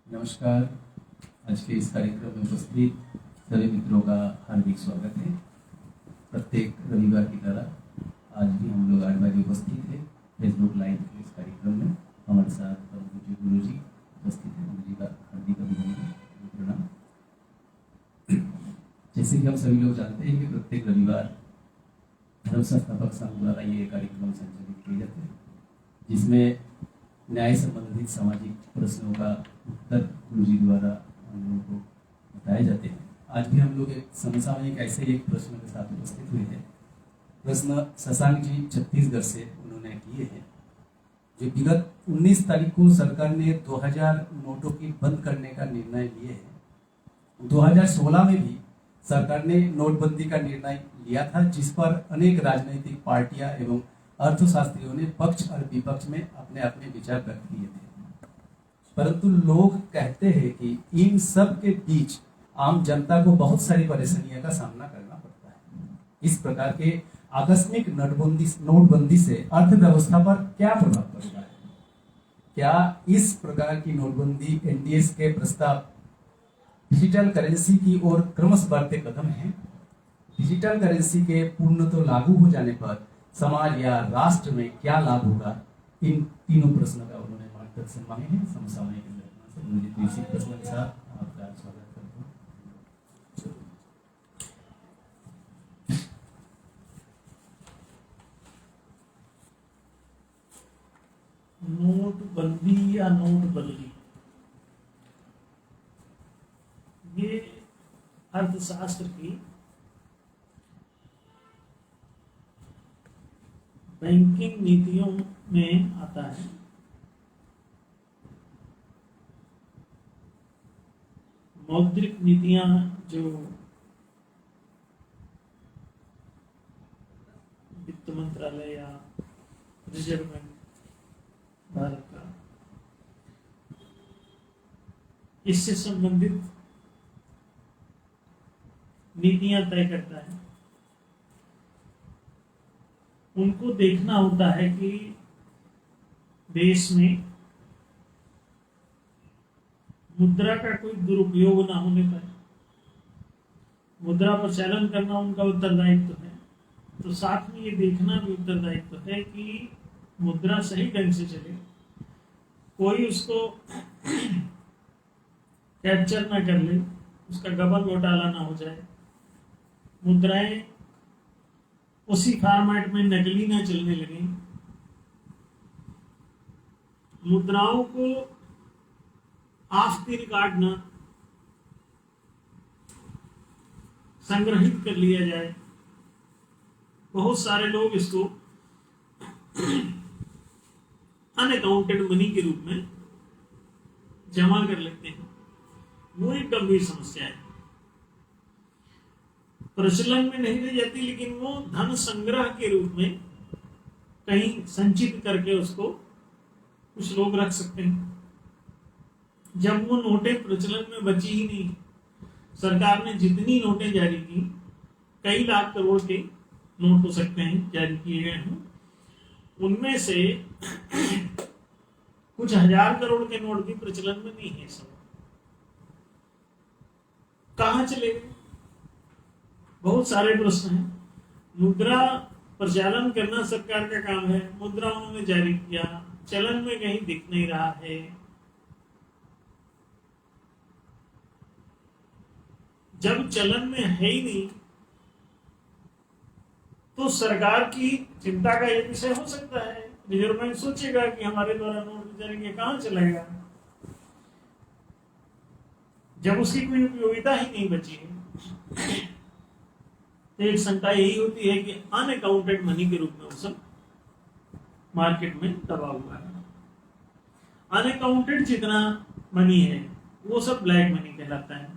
नमस्कार। आज के इस कार्यक्रम में उपस्थित सभी मित्रों का हार्दिक स्वागत है। प्रत्येक रविवार की तरह आज भी हम लोग 8 बजे उपस्थित हैं फेसबुक लाइव के इस कार्यक्रम में। हमारे साथ पूज्य गुरु जी उपस्थित हैं। गुरु जी का हार्दिक अभिनंदन, प्रणाम। जैसे कि हम सभी लोग जानते हैं कि प्रत्येक रविवार धर्म संस्थापक संघ द्वारा ये कार्यक्रम संचालित किए जाते हैं, जिसमें न्याय संबंधित सामाजिक प्रश्नों का उत्तर गुरु जी द्वारा हम लोगों को बताए जाते हैं। आज भी हम लोग एक समसामयिक ऐसे एक प्रश्न के साथ उपस्थित हुए हैं। प्रश्न शशांक जी छत्तीसगढ़ से उन्होंने किए हैं, जो विगत 19 तारीख को सरकार ने 2000 नोटों की बंद करने का निर्णय लिए है। 2016 में भी सरकार ने नोटबंदी का निर्णय लिया था, जिस पर अनेक राजनीतिक पार्टियां एवं अर्थशास्त्रियों ने पक्ष और विपक्ष में अपने अपने विचार व्यक्त किए थे। परंतु लोग कहते हैं कि इन सब के बीच आम जनता को बहुत सारी परेशानियों का सामना करना पड़ता है। इस प्रकार के आकस्मिक नोटबंदी से अर्थव्यवस्था पर क्या प्रभाव पड़ता है? क्या इस प्रकार की नोटबंदी एनडीएस के प्रस्ताव डिजिटल करेंसी की ओर क्रमशः बढ़ते कदम है? डिजिटल करेंसी के पूर्णतः लागू हो जाने पर समाज या राष्ट्र में क्या लाभ होगा? इन तीनों प्रश्नों का उन्होंने मार्गदर्शन मांगे हैं समसामयिक से। मुझे इसी प्रश्न के साथ आपका स्वागत करता हूँ। नोटबंदी या नोट बदली, ये अर्थशास्त्र की बैंकिंग नीतियों में आता है। मौद्रिक नीतियां जो वित्त मंत्रालय या रिजर्व बैंक भारत का इससे संबंधित नीतियां तय करता है। उनको देखना होता है कि देश में मुद्रा का कोई दुरुपयोग ना होने पाए। मुद्रा प्रचलन करना उनका उत्तरदायित्व है, तो साथ में ये देखना भी उत्तरदायित्व है कि मुद्रा सही ढंग से चले, कोई उसको कैप्चर ना कर ले, उसका गबन घोटाला ना हो जाए, मुद्राएं उसी फॉर्मेट में नकली ना चलने लगे, मुद्राओं को ऑफ द रिकॉर्ड ना संग्रहित कर लिया जाए। बहुत सारे लोग इसको अनअकाउंटेड मनी के रूप में जमा कर लेते हैं। वो एक गंभीर समस्या है। प्रचलन में नहीं रह जाती, लेकिन वो धन संग्रह के रूप में कहीं संचित करके उसको कुछ लोग रख सकते हैं। जब वो नोटें प्रचलन में बची ही नहीं, सरकार ने जितनी नोटें जारी की, कई लाख करोड़ के नोट हो सकते हैं जारी किए गए हैं, उनमें से कुछ हजार करोड़ के नोट भी प्रचलन में नहीं है। सब कहां चले गए? बहुत सारे प्रश्न हैं। मुद्रा प्रचालन करना सरकार का काम है, मुद्रा उन्होंने जारी किया, चलन में कहीं दिख नहीं रहा है। जब चलन में है ही नहीं, तो सरकार की चिंता का यह विषय हो सकता है। रिजर्व बैंक सोचेगा कि हमारे द्वारा नोट जारी किया, कहां चलेगा, जब उसकी कोई उपयोगिता ही नहीं बची है। तो एक शंका यही होती है कि अनअकाउंटेड मनी के रूप में वो सब मार्केट में दबा हुआ है। अनअकाउंटेड जितना मनी है वो सब ब्लैक मनी कहलाता है।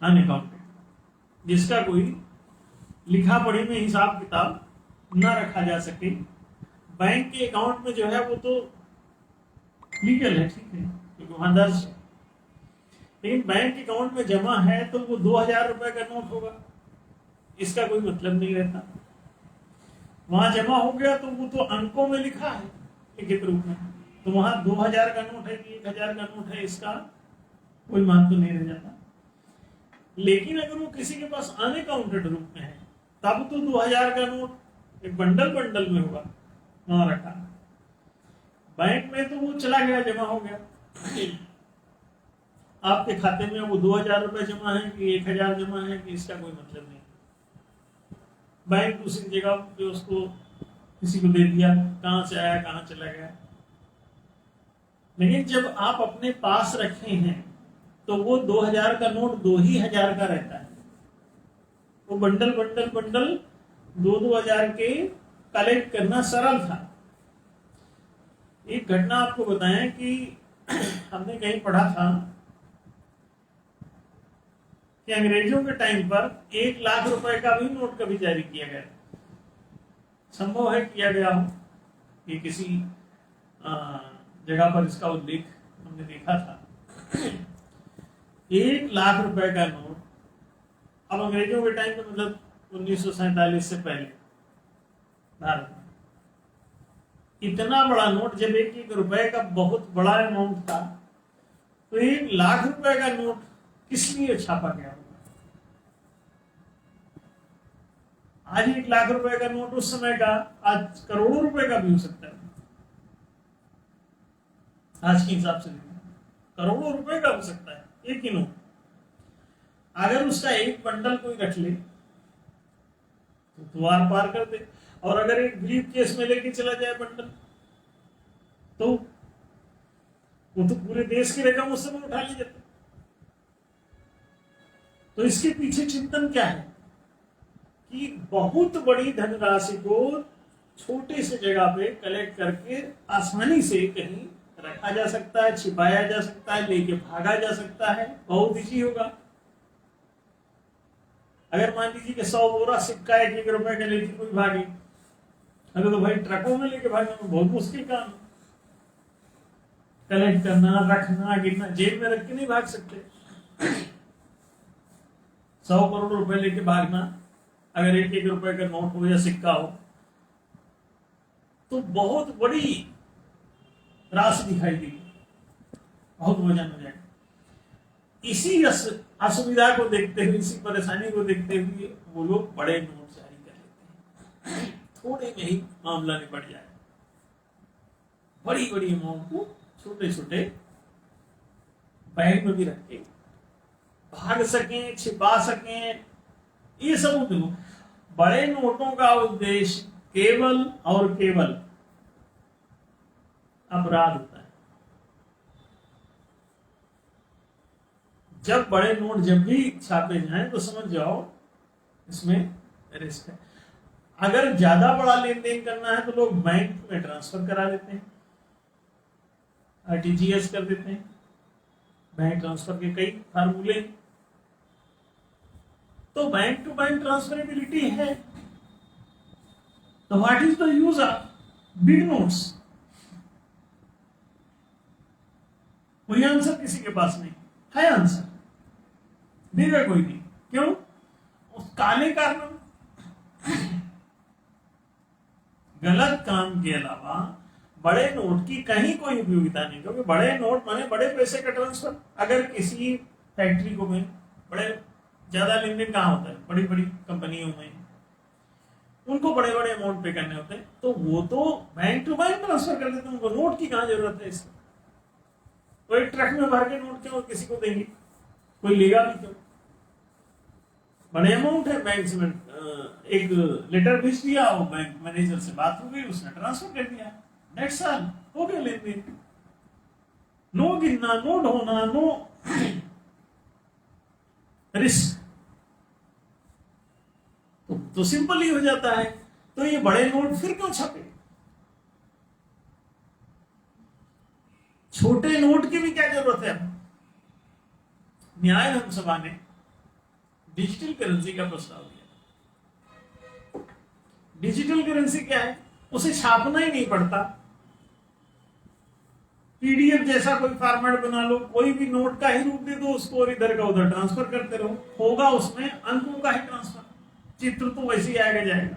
अनअकाउंटेड, जिसका कोई लिखा पढ़ी में हिसाब किताब न रखा जा सके। बैंक के अकाउंट में जो है वो तो लीगल है, ठीक है, क्योंकि वहां दर्ज है, लेकिन बैंक अकाउंट में जमा है तो वो 2000 रुपए का नोट होगा, इसका कोई मतलब नहीं रहता। वहां जमा हो गया तो वो तो अंकों में लिखा है लिखित रूप में, तो वहां 2000 का नोट है कि 1000 का नोट है, इसका कोई महत्व नहीं रह जाता। लेकिन अगर वो किसी के पास अनअकाउंटेड रूप में है तब तो 2000 का नोट एक बंडल बंडल में होगा वहां रखा। बैंक में तो वो चला गया, जमा हो गया, आपके खाते में वो 2000 रुपए जमा है कि 1000 जमा है कि इसका कोई मतलब नहीं। बैंक दूसरी जगह पे उसको किसी को दे दिया, कहां से आया कहां चला गया। लेकिन जब आप अपने पास रखे हैं तो वो 2000 का नोट 2000 का रहता है। वो बंडल बंडल बंडल 2000 के कलेक्ट करना सरल था। एक घटना आपको बताएं कि हमने कहीं पढ़ा था कि अंग्रेजों के टाइम पर 1 लाख रुपए का भी नोट कभी जारी किया गया। संभव है किया गया हो कि किसी जगह पर इसका उल्लेख हमने देखा था। 1 लाख रुपए का नोट अब अंग्रेजों के टाइम पे मतलब 1947 से पहले भारत में इतना बड़ा नोट, जब 1 रुपए का बहुत बड़ा अमाउंट था, तो 1 लाख रुपए का नोट किस लिए छापा गया होगा? आज 1 लाख रुपए का नोट उस समय का आज करोड़ों रुपए का भी हो सकता है। आज के हिसाब से करोड़ों रुपए का हो सकता है एक ही नोट। अगर उसका एक बंडल कोई रख ले तो द्वार पार कर दे, और अगर एक ब्रीफ केस में लेके चला जाए बंडल तो वो तो पूरे देश की रकम उस समय उठा ली जाती। तो इसके पीछे चिंतन क्या है कि बहुत बड़ी धनराशि को छोटे से जगह पे कलेक्ट करके आसानी से कहीं रखा जा सकता है, छिपाया जा सकता है, लेके भागा जा सकता है, बहुत इजी होगा। अगर मान लीजिए कि 100 बोरा सिक्का 1 रुपए का लेके कोई भागे, अगर तो भाई ट्रकों में लेके भागना तो बहुत मुश्किल काम है। कलेक्ट करना, रखना, गिनना, जेब में रख के नहीं भाग सकते। 100 करोड़ रुपए लेके भागना, अगर 1 रुपए का नोट हो या सिक्का हो तो बहुत बड़ी राशि दिखाई देगी, बहुत वजन हो जाएगा। इसी असुविधा को देखते हुए, इसी परेशानी को देखते हुए वो लोग बड़े नोट जारी कर लेते हैं, थोड़े में ही मामला निपट जाए। बड़ी बड़ी अमाउंट को छोटे छोटे बैग में भी रख के भाग सकें, छिपा सकें, ये सब उद्योग। बड़े नोटों का उद्देश्य केवल और केवल अपराध होता है। जब बड़े नोट जब भी छापे जाएं तो समझ जाओ इसमें रिस्क है। अगर ज्यादा बड़ा लेन देन करना है तो लोग बैंक में ट्रांसफर करा देते हैं, आरटीजीएस कर देते हैं। बैंक ट्रांसफर के कई फार्मूले, तो बैंक टू बैंक ट्रांसफरेबिलिटी है। तो what is the use of big notes? कोई आंसर किसी के पास नहीं है। आंसर देगा कोई नहीं। क्यों? उस काले कारण, गलत काम के अलावा बड़े नोट की कहीं कोई उपयोगिता नहीं। क्योंकि बड़े नोट माने बड़े पैसे का ट्रांसफर। अगर किसी फैक्ट्री को में बड़े ज्यादा लेन देन कहाँ होता है, बड़ी बड़ी कंपनियों में, उनको बड़े बड़े अमाउंट पे करने होते हैं, तो वो तो बैंक टू बैंक ट्रांसफर कर देते हैं। उनको नोट की कहाँ जरूरत है इसकी? तो एक ट्रक में भर के नोट क्यों किसी को देंगे? कोई लेगा भी क्यों? बड़े अमाउंट है, बैंक से एक लेटर भेज दिया, वो बैंक मैनेजर से बात हो गई, उसने ट्रांसफर कर दिया, नेक्स्ट साल हो गया लेन देन। नो गिनना, नो ढोना, नो रिस्क, तो सिंपल ही हो जाता है। तो ये बड़े नोट फिर क्यों छपे? छोटे नोट की भी क्या जरूरत है? न्याय विधानसभा ने डिजिटल करेंसी का प्रस्ताव दिया। डिजिटल करेंसी क्या है? उसे छापना ही नहीं पड़ता। पीडीएफ जैसा कोई फॉर्मेट बना लो, कोई भी नोट का ही रूप दे दो उसको, और इधर का उधर ट्रांसफर करते रहो, होगा उसमें अंकों का ही ट्रांसफर। चित्र तो वैसे ही आएगा जाएगा,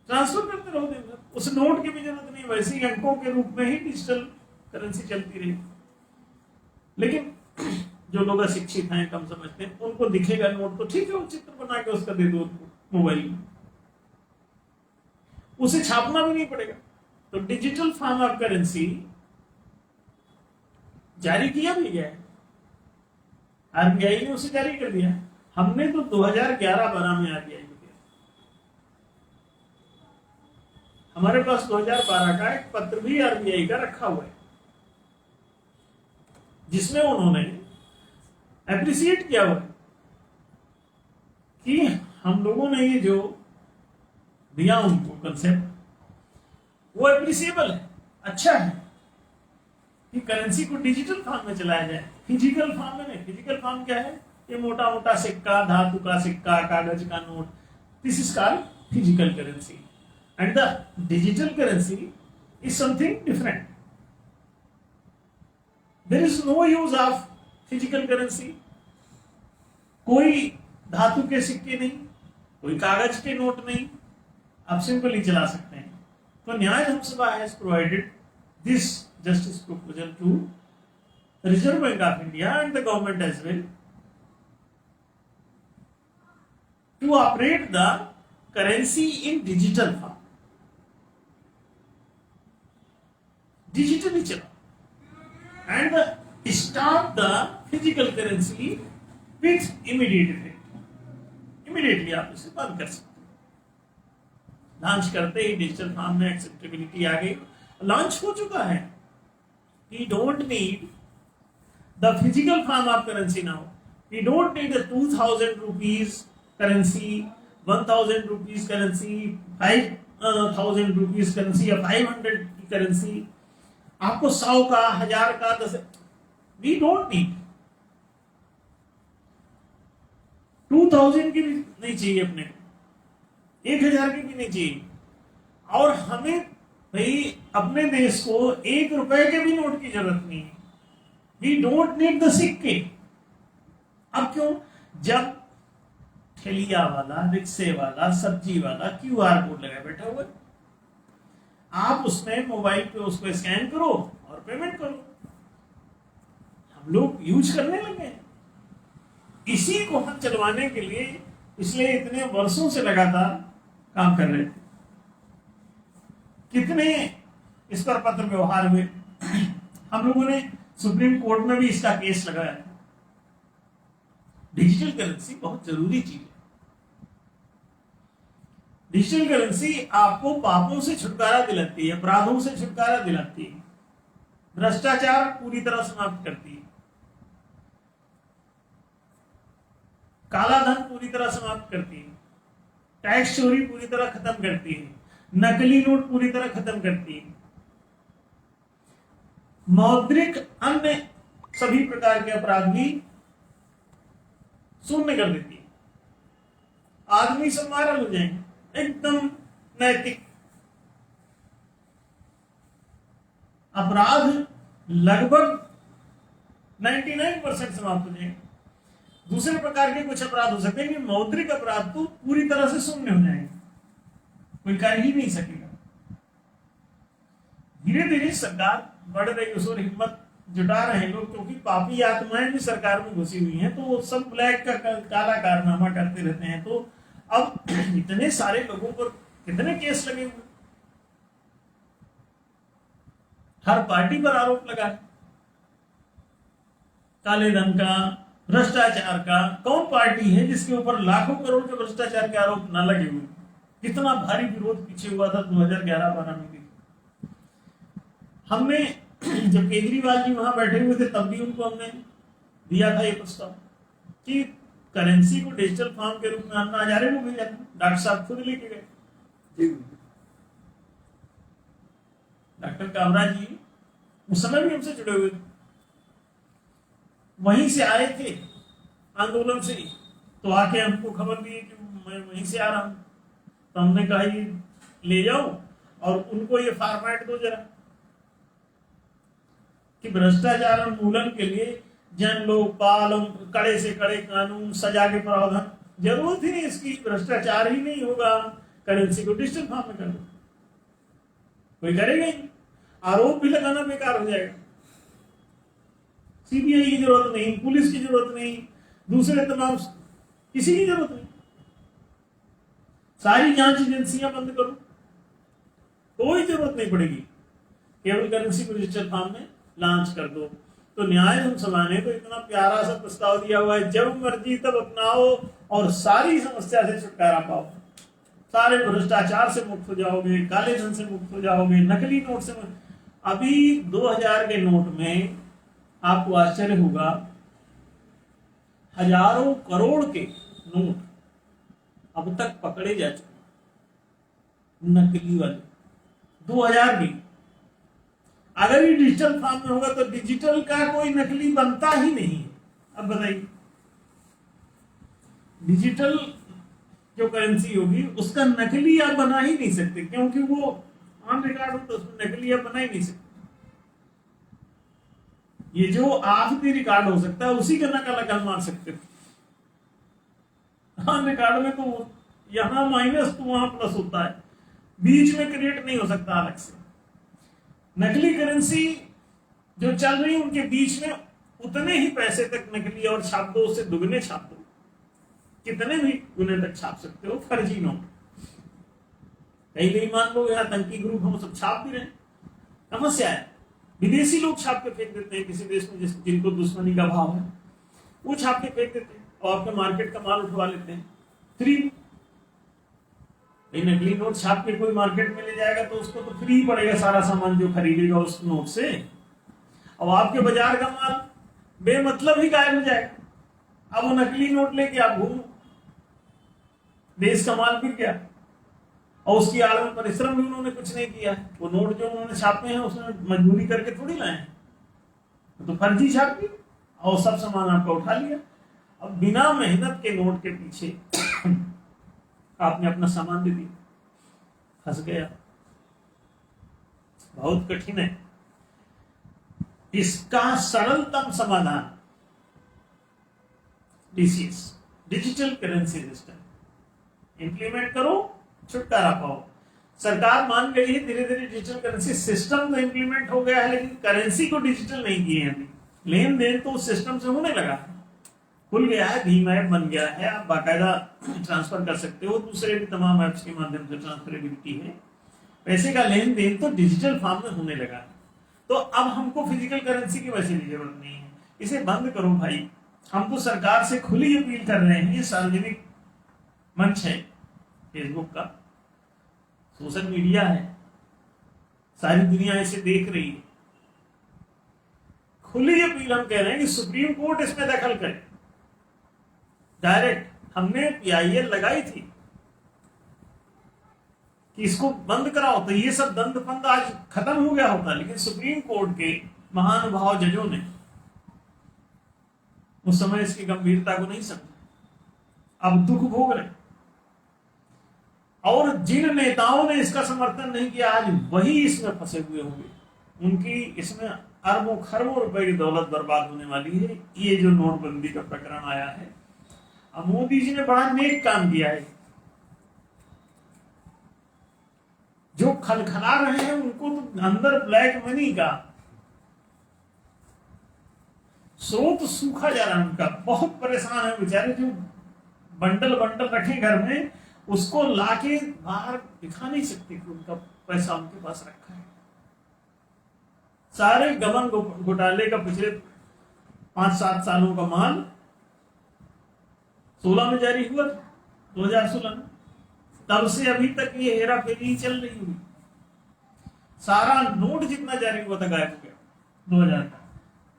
ट्रांसफर करते रहो दिन भर। उस नोट की भी जरूरत नहीं, वैसे ही अंकों के रूप में ही डिजिटल करेंसी चलती रहेगी। लेकिन जो लोग अशिक्षित हैं, कम समझते हैं, उनको दिखेगा नोट तो ठीक है, वो चित्र बना के उसका दे दो उनको मोबाइल में, उसे छापना भी नहीं पड़ेगा। तो डिजिटल फॉर्म ऑफ करेंसी जारी किया भी गया है, आरबीआई ने उसे जारी कर दिया। हमने तो 2011-12 में आरबीआई को दिया। हमारे पास 2012 का एक पत्र भी आरबीआई का रखा हुआ है, जिसमें उन्होंने एप्रिसिएट किया हुआ है कि हम लोगों ने ये जो दिया उनको कंसेप्ट, वो एप्रिसिएबल है, अच्छा है कि करेंसी को डिजिटल फॉर्म में चलाया जाए, फिजिकल फॉर्म में नहीं। फिजिकल फॉर्म क्या है? ये मोटा मोटा सिक्का, धातु का सिक्का, कागज का नोट, this is called physical currency and the digital currency is something different. There is no use of physical currency. कोई धातु के सिक्के नहीं, कोई कागज के नोट नहीं, आप सिंपली चला सकते हैं। तो Nyaya Dharmasabha has provided this justice proposal to Reserve Bank of India and the government as well to operate the currency in digital form. Digitally चला and stop the physical currency with immediate effect. Immediately आप इसे बंद कर सकते हैं। Launch करते ही digital form में acceptability आ गई, लॉन्च हो चुका है। We don't need the physical form of currency now. We don't need a 2000 rupees currency, 1000 rupees currency, 5000 rupees currency या 500 की currency। आपको 100 का, 1000 का, 10, we don't need 2000 की भी नहीं चाहिए अपने को, 1000 की भी नहीं चाहिए। और हमें भाई अपने देश को 1 रुपए के भी नोट की जरूरत नहीं है। वी डोंट नीड द सिक्के। अब क्यों? जब ठेलिया वाला, रिक्शे वाला, सब्जी वाला क्यूआर कोड लगा बैठा हुआ है, आप उसमें मोबाइल पे उसको स्कैन करो और पेमेंट करो। हम लोग यूज करने लगे हैं। इसी को हम चलवाने के लिए पिछले इतने वर्षों से लगातार काम कर रहे थे। कितने इस पर पत्र व्यवहार हुए, हम लोगों ने सुप्रीम कोर्ट में भी इसका केस लगाया। डिजिटल करेंसी बहुत जरूरी चीज है। डिजिटल करेंसी आपको पापों से छुटकारा दिलाती है, अपराधों से छुटकारा दिलाती है, भ्रष्टाचार पूरी तरह समाप्त करती है, काला धन पूरी तरह समाप्त करती है, टैक्स चोरी पूरी तरह खत्म करती है, नकली नोट पूरी तरह खत्म करती है, मौद्रिक अन्य सभी प्रकार के अपराध भी शून्य कर देती है। आदमी सब वायरल हो जाएंगे, एकदम नैतिक। अपराध लगभग 99% समाप्त हो जाएंगे। दूसरे प्रकार के कुछ अपराध हो सकते हैं कि मौद्रिक अपराध तो पूरी तरह से शून्य हो जाएंगे, कोई कर ही नहीं सकेगा। धीरे धीरे सरकार बढ़ रही है, उस और हिम्मत जुटा रहे हैं लोग, क्योंकि पापी आत्माएं भी सरकार में घुसी हुई हैं, तो वो सब ब्लैक का काला कारनामा करते रहते हैं। तो अब इतने सारे लोगों पर कितने केस लगे हुए, हर पार्टी पर आरोप लगा है, काले धन का, भ्रष्टाचार का। कौन पार्टी है जिसके ऊपर लाखों करोड़ के भ्रष्टाचार के आरोप न लगे हुए? कितना भारी विरोध पीछे हुआ था 2011-12 में भी। हमने जब केजरीवाल जी वहां बैठे हुए थे तब भी उनको हमने दिया था ये प्रस्ताव कि करेंसी को डिजिटल फॉर्म के रूप में अन्ना हजारे को भेजा था। डॉक्टर साहब खुद लेके गए। डॉक्टर कामरा जी उस समय भी हमसे जुड़े हुए थे, वहीं से आए थे आंदोलन से, तो आके हमको खबर दी कि मैं वहीं से आ रहा हूं। तो हमने कहा ये ले जाओ और उनको ये फॉर्मेट दो जरा कि भ्रष्टाचार उन्मूलन के लिए जन लोकपाल, कड़े से कड़े कानून, सजा के प्रावधान, जरूरत ही नहीं इसकी, भ्रष्टाचार ही नहीं होगा, करेंसी को डिजिटल फॉर्म में कर दो, कोई करेगा ही, आरोप भी लगाना बेकार हो जाएगा। सीबीआई की जरूरत नहीं, पुलिस की जरूरत नहीं, दूसरे तमाम किसी की जरूरत नहीं। सारी जांच एजेंसियां बंद करो, कोई जरूरत नहीं पड़ेगी, केवल करेंसी को डिजिटल फॉर्म में लॉन्च कर दो। तो न्याय सभा ने तो इतना प्यारा सा प्रस्ताव दिया हुआ है, जब मर्जी तब अपनाओ और सारी समस्या से छुटकारा पाओ, सारे भ्रष्टाचार से मुक्त हो जाओगे, काले धन से मुक्त हो जाओगे, नकली नोट से अभी 2000 के नोट में आपको आश्चर्य होगा, हजारों करोड़ के नोट अब तक पकड़े जा चुके, नकली वाले 2000 की। अगर ये डिजिटल फॉर्म में होगा तो डिजिटल का कोई नकली बनता ही नहीं है। अब बताइए, डिजिटल जो करेंसी होगी उसका नकली आप बना ही नहीं सकते, क्योंकि वो ऑन रिकॉर्ड हो, तो उसमें नकली आप बना ही नहीं सकते। ये जो आखिरी रिकॉर्ड हो सकता है उसी का नकल मार सकते हो। ऑन रिकॉर्ड में तो यहां माइनस तो वहां प्लस होता है, बीच में क्रिएट नहीं हो सकता अलग से। नकली करेंसी जो चल रही है उनके बीच में उतने ही पैसे तक नकली और छाप दो, उससे दुगने छाप दो, कितने भी गुने तक छाप सकते हो फर्जी नोट। कई बेईमान लोग यहाँ आतंकी ग्रुप हम सब छाप भी रहे। समस्या है, विदेशी लोग छाप के फेंक देते हैं, किसी देश में जिनको दुश्मनी का भाव है वो छाप के फेंक देते हैं और आपके मार्केट का माल उठवा लेते हैं फ्री। नकली नोट छाप के कोई मार्केट में ले जाएगा तो उसको तो फ्री पड़ेगा सारा सामान जो खरीदेगा उस नोट से, और आपके बाजार का माल बेमतलब ही गायब हो जाएगा। अब वो नकली नोट लेके आप घूमो, देश का माल बिक गया और उसकी आड़ में परिश्रम भी उन्होंने कुछ नहीं किया। वो नोट जो उन्होंने छापे हैं उसमें मजबूरी करके थोड़ी लाए हैं, तो फर्जी छाप दी और सब सामान आपका उठा लिया। अब बिना मेहनत के नोट के पीछे आपने अपना सामान दे दिया, फंस गया। बहुत कठिन है। इसका सरलतम समाधान DCS, digital currency system implement करो, छुटकारा पाओ। सरकार मान गई है धीरे धीरे, डिजिटल करेंसी सिस्टम तो इंप्लीमेंट हो गया है, लेकिन करेंसी को डिजिटल नहीं किए हैं। लेन देन तो उस सिस्टम से होने लगा है, खुल गया है, भीम ऐप बन गया है, आप बाकायदा ट्रांसफर कर सकते हो, दूसरे भी तमाम ऐप्स के माध्यम से ट्रांसफरेबिलिटी है। पैसे का लेन देन तो डिजिटल फॉर्म में होने लगा है। तो अब हमको फिजिकल करेंसी की वैसे भी जरूरत नहीं है, इसे बंद करो भाई। हम तो सरकार से खुली अपील कर रहे हैं, ये सार्वजनिक मंच है, फेसबुक का सोशल मीडिया है, सारी दुनिया इसे देख रही है। खुली अपील हम कह रहे हैं कि सुप्रीम कोर्ट इसमें दखल करे डायरेक्ट। हमने पीआईएल लगाई थी कि इसको बंद कराओ, तो ये सब दंड फंद आज खत्म हो गया होता, लेकिन सुप्रीम कोर्ट के महानुभाव जजों ने उस समय इसकी गंभीरता को नहीं समझा। अब दुख भोग रहे, और जिन नेताओं ने इसका समर्थन नहीं किया आज वही इसमें फंसे हुए होंगे, उनकी इसमें अरबों खरबों रुपए की दौलत बर्बाद होने वाली है। ये जो नोटबंदी का प्रकरण आया है, अब मोदी जी ने बड़ा नेक काम किया है। जो खलखला रहे हैं उनको तो अंदर ब्लैक मनी का स्रोत सूखा जा रहा है, उनका बहुत परेशान है बेचारे, जो बंडल बंडल रखे घर में उसको लाके बाहर दिखा नहीं सकते कि उनका पैसा उनके पास रखा है। सारे गबन घोटाले का पिछले 5-7 सालों का माल 16 में जारी हुआ, 2016 में, तब से अभी तक ये हेरा फेरी चल रही हुई। सारा नोट जितना जारी हुआ था गायब हो गया 2000 का।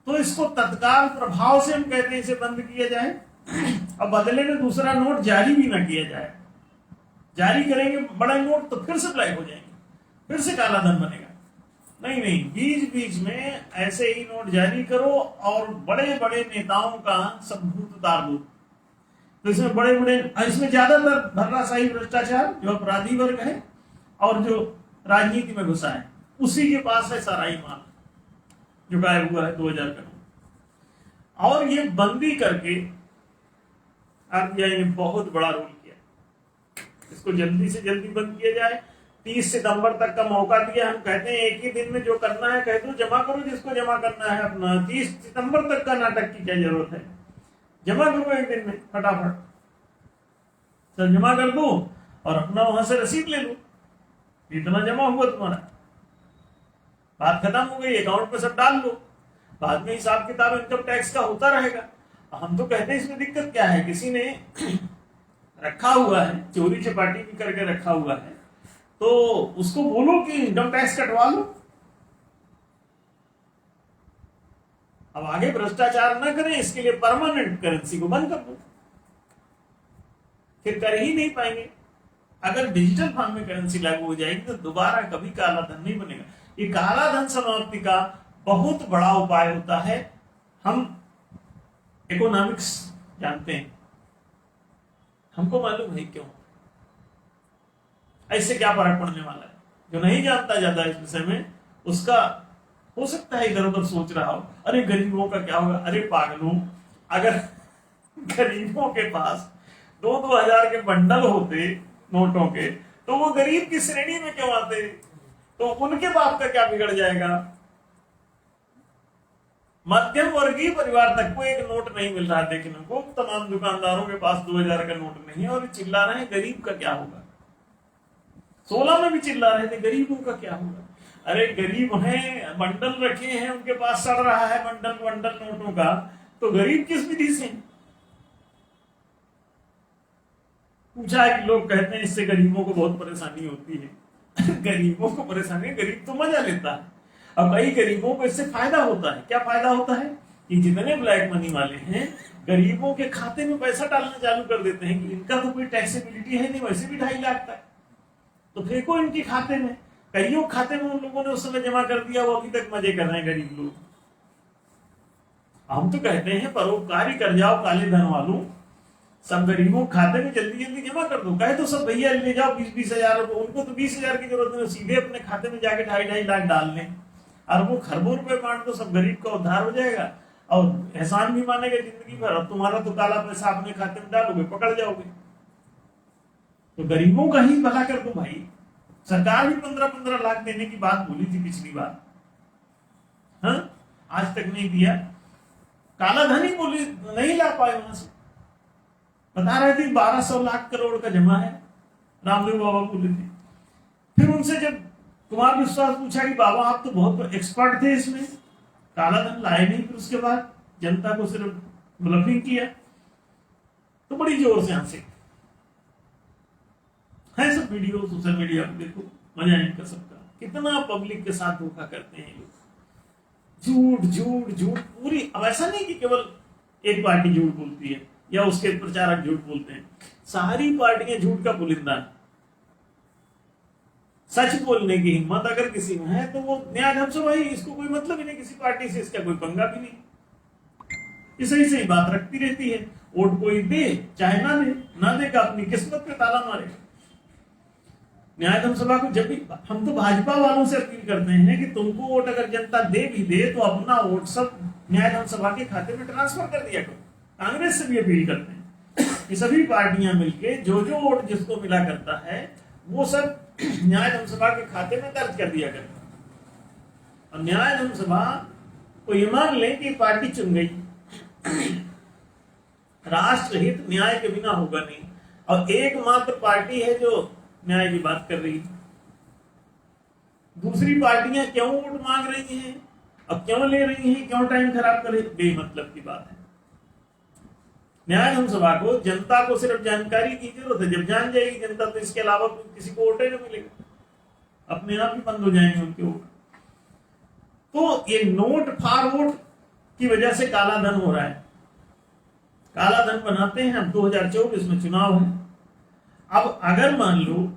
तो इसको तत्काल प्रभाव से हम कहते हैं इसे बंद किया जाए, अब बदले में दूसरा नोट जारी भी ना किया जाए। जारी करेंगे बड़े नोट तो फिर से ब्लैक हो जाएंगे, फिर से काला धन बनेगा। नहीं नहीं, बीच बीच में ऐसे ही नोट जारी करो और बड़े बड़े नेताओं का सब भूत उतार दो। तो इसमें बड़े बड़े, इसमें ज्यादातर भर्राशाही भ्रष्टाचार जो अपराधी वर्ग है और जो राजनीति में घुसा है, उसी के पास है सारा ही माल जो गायब हुआ है 2000 का। और ये बंदी करके आरबीआई ने बहुत बड़ा रोल किया, इसको जल्दी से जल्दी बंद किया जाए। 30 सितंबर तक का मौका दिया। हम कहते हैं एक ही दिन में जो करना है कह दो, जमा करो जिसको जमा करना है अपना। 30 सितंबर तक का नाटक की क्या जरूरत है, जमा करो एक दिन में फटाफट, सब जमा कर दो और अपना वहां से रसीद ले लो, इतना जमा हुआ तुम्हारा, बात खत्म हो गई, अकाउंट में सब डाल लो, बाद में हिसाब किताब इनकम टैक्स का होता रहेगा। हम तो कहते हैं इसमें दिक्कत क्या है, किसी ने रखा हुआ है, चोरी चपाटी भी करके रखा हुआ है, तो उसको बोलो कि इनकम टैक्स कटवा लो। अब आगे भ्रष्टाचार न करें इसके लिए परमानेंट करेंसी को बंद कर दो, फिर कर ही नहीं पाएंगे। अगर डिजिटल फॉर्म में करेंसी लागू हो जाएगी तो दोबारा कभी काला धन नहीं बनेगा। ये काला धन समाप्ति का बहुत बड़ा उपाय होता है। हम इकोनॉमिक्स जानते हैं, हमको मालूम है क्यों, ऐसे क्या फर्क पड़ने वाला है। जो नहीं जानता ज्यादा इस विषय में, उसका हो सकता है इधर उधर सोच रहा हो, अरे गरीबों का क्या होगा। अरे पागलों, अगर गरीबों के पास 2-2 हजार के बंडल होते नोटों के, तो वो गरीब की श्रेणी में क्यों आते, तो उनके बाप का क्या बिगड़ जाएगा। मध्यम वर्गीय परिवार तक को एक नोट नहीं मिल रहा देखने को, तमाम दुकानदारों के पास 2000 का नोट नहीं है और चिल्ला रहे हैं गरीब का क्या होगा। 16 में भी चिल्ला रहे थे गरीबों का क्या होगा। अरे गरीब हैं, बंडल रखे हैं, उनके पास सड़ रहा है बंडल बंडल नोटों का, तो गरीब किस विधि से। पूछा है कि लोग कहते हैं इससे गरीबों को बहुत परेशानी होती है। गरीबों को परेशानी, गरीब तो मजा लेता है, अब कई गरीबों को इससे फायदा होता है। क्या फायदा होता है कि जितने ब्लैक मनी वाले हैं गरीबों के खाते में पैसा डालना चालू कर देते हैं कि इनका तो कोई टैक्सेबिलिटी है नहीं, वैसे भी 2.5 लाख का है, तो फेंको इनके खाते में। कईयों खाते में उन लोगों ने उस समय जमा कर दिया, वो अभी तक मजे कर रहे हैं गरीब लोग। हम तो कहते हैं परोपकारी कर जाओ काले धन वालों, सब गरीबों खाते में जल्दी जल्दी जमा कर दो। कहे तो सब भैया ले जाओ 20-20 हजार रुपए, उनको तो 20 हजार की जरूरत नहीं, सीधे अपने खाते में जाके 2.5 लाख डाल लें, अरबों खरबों रुपए बांट दो, सब गरीब का उद्धार हो जाएगा और एहसान भी मानेगा जिंदगी भर। अब तुम्हारा तो काला पैसा अपने खाते में डालोगे पकड़ जाओगे, तो गरीबों का ही भला कर दो भाई। सरकार भी 15-15 लाख देने की बात बोली थी पिछली बार, हाँ आज तक नहीं दिया। काला धन ही बोली नहीं ला पाए, वहां से बता रहे थे 1200 लाख करोड़ का जमा है, रामदेव बाबा बोले थे। फिर उनसे जब कुमार विश्वास पूछा कि बाबा आप तो बहुत एक्सपर्ट थे इसमें, काला धन लाए नहीं, फिर उसके बाद जनता को सिर्फ ब्लफिंग किया, तो बड़ी जोर से हंसे। है सब वीडियो सोशल मीडिया पर देखो, मजा इनका सबका, कितना पब्लिक के साथ धोखा करते हैं लोग, झूठ झूठ झूठ पूरी। अब ऐसा नहीं कि केवल एक पार्टी झूठ बोलती है या उसके प्रचारक झूठ बोलते हैं, सारी पार्टियां झूठ का पुलिंदा है। सच बोलने की हिम्मत अगर किसी में है तो वो न्याय ढंग से, भाई इसको कोई मतलब ही नहीं किसी पार्टी से, इसका कोई पंगा भी नहीं, ये सही सही बात रखती रहती है। वोट कोई दे चाहे ना दे, ना देगा अपनी किस्मत पे ताला मारे। न्याय धर्म सभा को जब भी, हम तो भाजपा वालों से अपील करते हैं कि तुमको वोट अगर जनता दे भी दे तो अपना वोट सब न्याय धर्म सभा के खाते में ट्रांसफर कर दिया करो। कांग्रेस से भी अपील करते हैं कि सभी पार्टियां मिलके जो जो वोट जिसको मिला करता है वो सब न्याय धर्म सभा के खाते में दर्ज कर दिया करता। और न्याय धर्म सभा को ये मान ले कि पार्टी चुन गई, राष्ट्रहित न्याय के बिना होगा नहीं, और एकमात्र पार्टी है जो न्याय की बात कर रही है। दूसरी पार्टियां क्यों वोट मांग रही हैं और क्यों ले रही हैं, क्यों टाइम खराब कर रही, बेमतलब की बात है। न्याय धर्म सभा को जनता को सिर्फ जानकारी की जरूरत है, जब जान जाएगी जनता तो इसके अलावा किसी को वोट ही नहीं मिलेगा, अपने आप ही बंद हो जाएंगे उनके वोट। तो ये नोट फॉर वोट की वजह से काला धन हो रहा है, काला धन बनाते हैं। अब 2024 में चुनाव है, अब अगर मान लो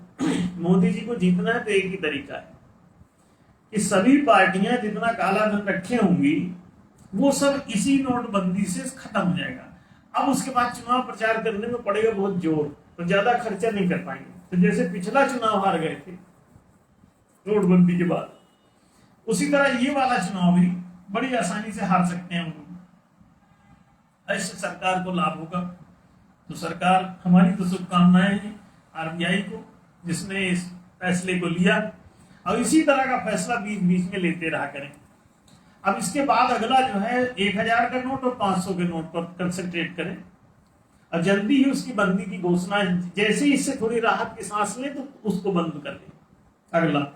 मोदी जी को जीतना है तो एक ही तरीका है कि सभी पार्टियां जितना काला धन रखे होंगी वो सब इसी नोटबंदी से खत्म हो जाएगा। अब उसके बाद चुनाव प्रचार करने में पड़ेगा बहुत जोर, तो ज्यादा खर्चा नहीं कर पाएंगे। तो जैसे पिछला चुनाव हार गए थे नोटबंदी के बाद, उसी तरह ये वाला चुनाव भी बड़ी आसानी से हार सकते हैं हम लोग। ऐसे सरकार को लाभ होगा। तो सरकार, हमारी तो शुभकामनाएं हैं आरबीआई को, जिसने इस फैसले को लिया और इसी तरह का फैसला बीच बीच में लेते रहा करें। अब इसके बाद अगला जो है 1000 का नोट और 500 के नोट पर कंसंट्रेट करें और जल्दी ही उसकी बंदी की घोषणा, जैसे ही इससे थोड़ी राहत की सांस ले तो उसको बंद कर दें। अगला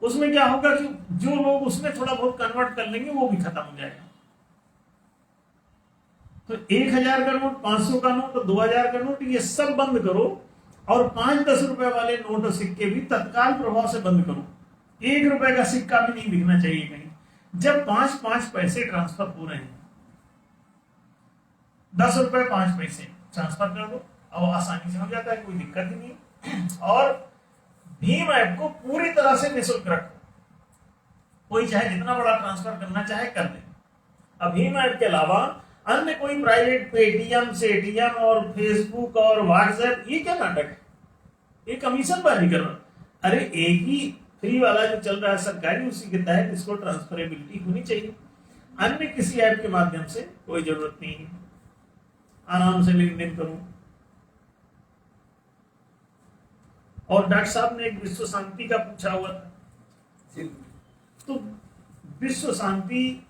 उसमें क्या होगा कि जो लोग उसमें थोड़ा बहुत कन्वर्ट कर लेंगे वो भी खत्म हो जाएगा। तो 1000 का नोट, 500 का नोट और 2000 का नोट ये सब बंद करो और 5-10 रुपए वाले नोट और सिक्के भी तत्काल प्रभाव से बंद करो। 1 रुपए का सिक्का भी नहीं दिखना चाहिए कहीं। जब 5-5 पैसे ट्रांसफर हो रहे हैं, 10 रुपए 5 पैसे ट्रांसफर कर दो और आसानी से हो जाता है, कोई दिक्कत ही नहीं। और भीम ऐप को पूरी तरह से निःशुल्क रखो, कोई चाहे जितना बड़ा ट्रांसफर करना चाहे कर दे। अब भीम ऐप के अलावा अन्य कोई प्राइवेट पेटीएम, सेटीएम और फेसबुक और व्हाट्सएप, ये क्या नाटक है? ये कमीशन बाजी कर रहा। अरे एक ही फ्री वाला जो चल रहा है सरकारी, उसी के तहत इसको ट्रांसफरेबिलिटी होनी चाहिए। अन्य किसी ऐप के माध्यम से कोई जरूरत नहीं है, आराम से लेन देन करूं। और डॉक्टर साहब ने एक विश्व शांति का पूछा हुआ था, तो विश्व शांति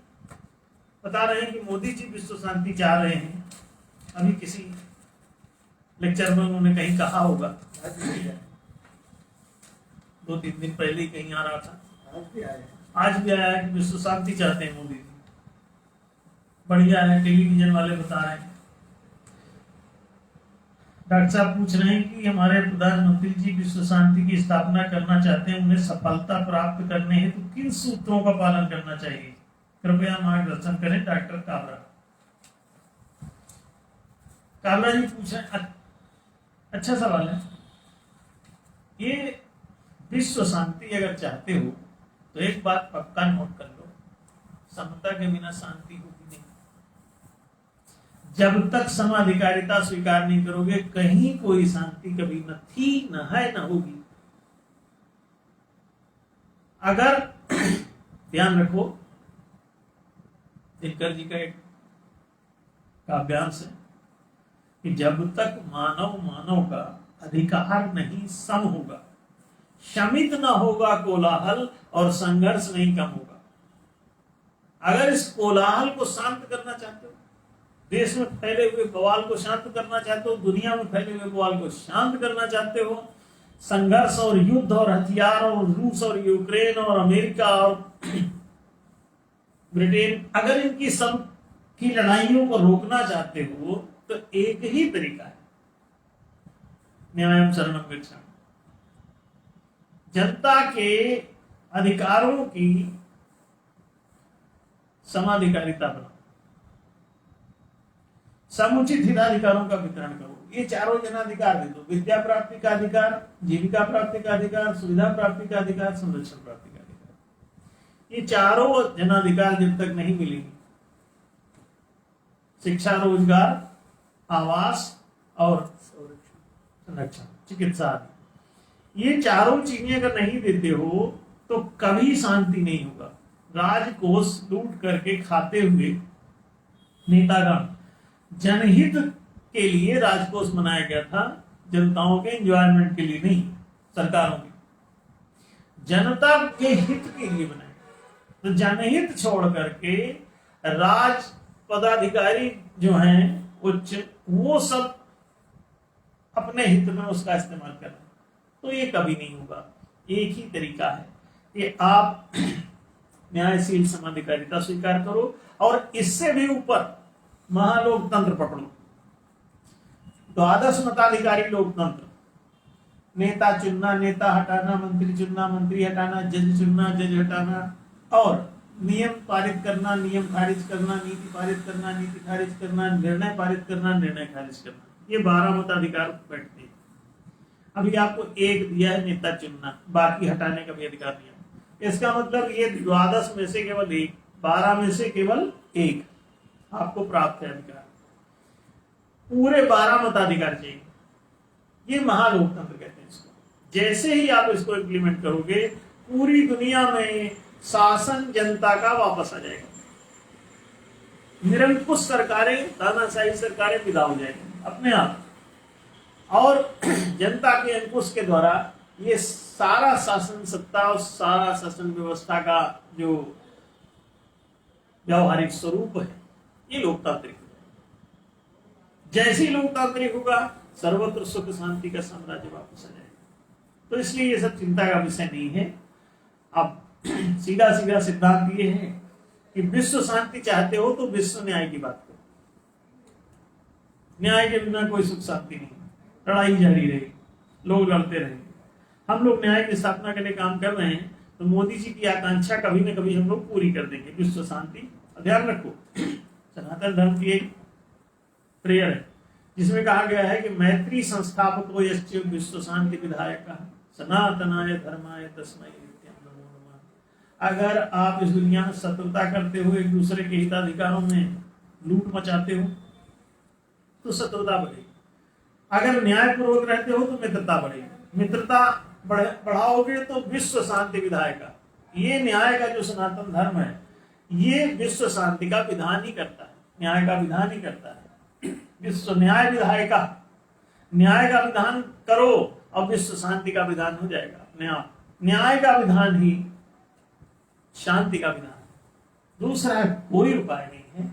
बता रहे हैं कि मोदी जी विश्व शांति चाह रहे हैं। अभी किसी लेक्चर में उन्होंने कहीं कहा होगा, 2-3 दिन पहले ही कहीं आ रहा था, आज भी आया है कि विश्व शांति चाहते हैं मोदी जी। बढ़िया है, टेलीविजन वाले बता रहे हैं। डॉक्टर साहब पूछ रहे हैं कि हमारे प्रधानमंत्री जी विश्व शांति की स्थापना करना चाहते हैं, उन्हें सफलता प्राप्त करने हेतु तो किन सूत्रों का पालन करना चाहिए? कृपया मार्गदर्शन करें डॉक्टर काबरा। काबरा जी पूछ रहे हैं, अच्छा सवाल है ये। विश्व शांति अगर चाहते हो तो एक बात पक्का नोट कर लो, समता के बिना शांति होगी नहीं। जब तक समाधिकारिता स्वीकार नहीं करोगे, कहीं कोई शांति कभी न थी, न है, न होगी। अगर ध्यान रखो, दिनकर जी का एक काव्यांश है कि जब तक मानव मानव का अधिकार नहीं सम होगा, शमित न होगा कोलाहल और संघर्ष नहीं कम होगा। अगर इस कोलाहल को शांत करना चाहते हो, देश में फैले हुए बवाल को शांत करना चाहते हो, दुनिया में फैले हुए बवाल को शांत करना चाहते हो, संघर्ष और युद्ध और हथियार और रूस और यूक्रेन और अमेरिका और ब्रिटेन, अगर इनकी सब की लड़ाइयों को रोकना चाहते हो तो एक ही तरीका है, न्यायम शरणम गच्छामि। जनता के अधिकारों की समाधिकारिता बनाओ, समुचित हिताधिकारों का वितरण करो। ये चारों जनाधिकार दे दो, विद्या प्राप्ति का अधिकार, जीविका प्राप्ति का अधिकार, सुविधा प्राप्ति का अधिकार, संरक्षण प्राप्ति का अधिकार। ये चारों जनाधिकार जब तक नहीं मिलेंगे, शिक्षा, रोजगार, आवास और संरक्षण, चिकित्सा आदि, ये चारों चीजें अगर नहीं देते हो तो कभी शांति नहीं होगा। राजकोष लूट करके खाते हुए नेतागण, जनहित के लिए राजकोष बनाया गया था, जनताओं के एंजॉयमेंट के लिए नहीं, सरकारों के, जनता के हित के लिए बनाया। तो जनहित छोड़ करके राज पदाधिकारी जो हैं उच्च, वो सब अपने हित में उसका इस्तेमाल कर रहे हैं, तो ये कभी नहीं होगा। एक ही तरीका है कि आप न्यायशील समाधिकारिता स्वीकार करो और इससे भी ऊपर महालोकतंत्र पकड़ो, द्वादश मताधिकारी लोकतंत्र, नेता चुनना, नेता हटाना, मंत्री चुनना, मंत्री हटाना, जज चुनना, जज हटाना, और नियम पारित करना, नियम खारिज करना, नीति पारित करना, नीति खारिज करना, निर्णय पारित करना, निर्णय खारिज करना, ये 12 मताधिकार बैठते हैं। अभी आपको एक दिया है नेता चुनना, बाकी हटाने का भी अधिकार नहीं है। इसका मतलब ये 12 में से केवल एक, 12 में से केवल एक आपको प्राप्त है अधिकार, पूरे 12 मताधिकार चाहिए। ये महालोकतंत्र कहते हैं इसको। जैसे ही आप इसको इम्प्लीमेंट करोगे, पूरी दुनिया में शासन जनता का वापस आ जाएगा, निरंकुश सरकारें, तानाशाही सरकारें विदा हो जाएंगी अपने आप, और जनता के अंकुश के द्वारा ये सारा शासन सत्ता और सारा शासन व्यवस्था का जो व्यावहारिक स्वरूप है ये लोकतांत्रिक है। जैसे ही लोकतांत्रिक होगा सर्वत्र सुख शांति का साम्राज्य वापस आ जाएगा। तो इसलिए ये सब चिंता का विषय नहीं है। अब सीधा सीधा सिद्धांत ये है कि विश्व शांति चाहते हो तो विश्व न्याय की बात करो। न्याय के बिना कोई सुख शांति नहीं, लड़ाई जारी रहेगी, लोग लड़ते रहेंगे। हम लोग न्याय की स्थापना के लिए काम कर रहे हैं, तो मोदी जी की आकांक्षा कभी न कभी हम लोग पूरी कर देंगे। विश्व शांति, ध्यान रखो सनातन धर्म की एक प्रेयर है जिसमें कहा गया है कि मैत्री संस्थापको यश्च विश्व शांति विधायक सनातनाय धर्माय तस्मै नित्यं नमो नमः। अगर आप इस दुनिया में शत्रुता करते हो, एक दूसरे के हिताधिकारों में लूट मचाते हो तो शत्रुता बढ़ेगी। अगर न्यायपूर्वक रहते हो तो मित्रता बढ़ेगी। मित्रता बढ़ाओगे तो विश्व शांति विधायक। ये न्याय का जो सनातन धर्म है ये विश्व शांति का विधान ही करता है, न्याय का विधान ही करता है। विश्व न्याय विधायक, न्याय का विधान करो और विश्व शांति का विधान हो जाएगा। न्याय का विधान ही शांति का विधान, दूसरा कोई उपाय नहीं है।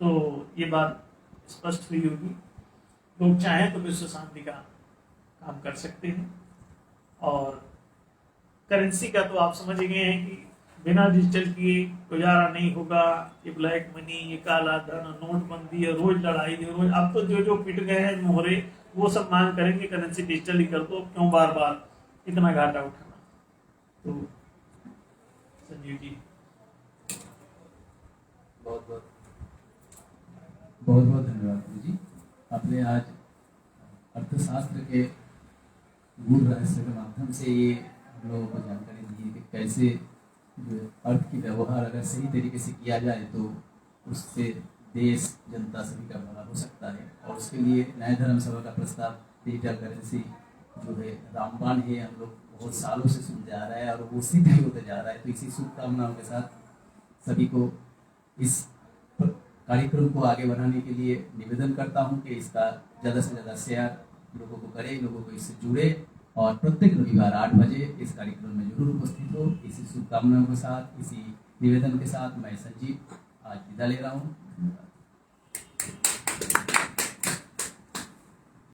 तो ये बात स्पष्ट हुई होगी। लोग चाहें तो विश्व शांति का काम कर सकते हैं। और करेंसी का तो आप समझ गए हैं कि बिना डिजिटल किए गुजारा नहीं होगा। ये ब्लैक मनी, ये काला धन, नोटबंदी है, रोज लड़ाई है, रोज। अब तो जो पिट गए हैं मोहरे वो सब मांग करेंगे करेंसी डिजिटल ही कर दो, क्यों बार बार इतना घाटा उठाना। तो संजीव जी बहुत बहुत धन्यवाद गुरु जी। आपने आज अर्थशास्त्र के मूल रहस्य के माध्यम से ये हम लोगों को जानकारी दी कि कैसे जो अर्थ की व्यवहार अगर सही तरीके से किया जाए तो उससे देश जनता सभी का भला हो सकता है। और उसके लिए न्याय धर्म सभा का प्रस्ताव डिजिटल करेंसी जो है रामबाण है, हम लोग बहुत सालों से सुनते आ रहा है और वो सिद्ध ही होते जा रहा है। तो इसी शुभकामनाओं के साथ सभी को इस कार्यक्रम को आगे बढ़ाने के लिए निवेदन करता हूं कि इसका ज़्यादा से ज़्यादा शेयर लोगों को करें, लोगों को इससे जुड़े और प्रत्येक रविवार 8 बजे इस कार्यक्रम में जरूर उपस्थित हो। इसी शुभकामनाओं के साथ, इसी निवेदन के साथ मैं संजीव आज विदा ले रहा हूँ।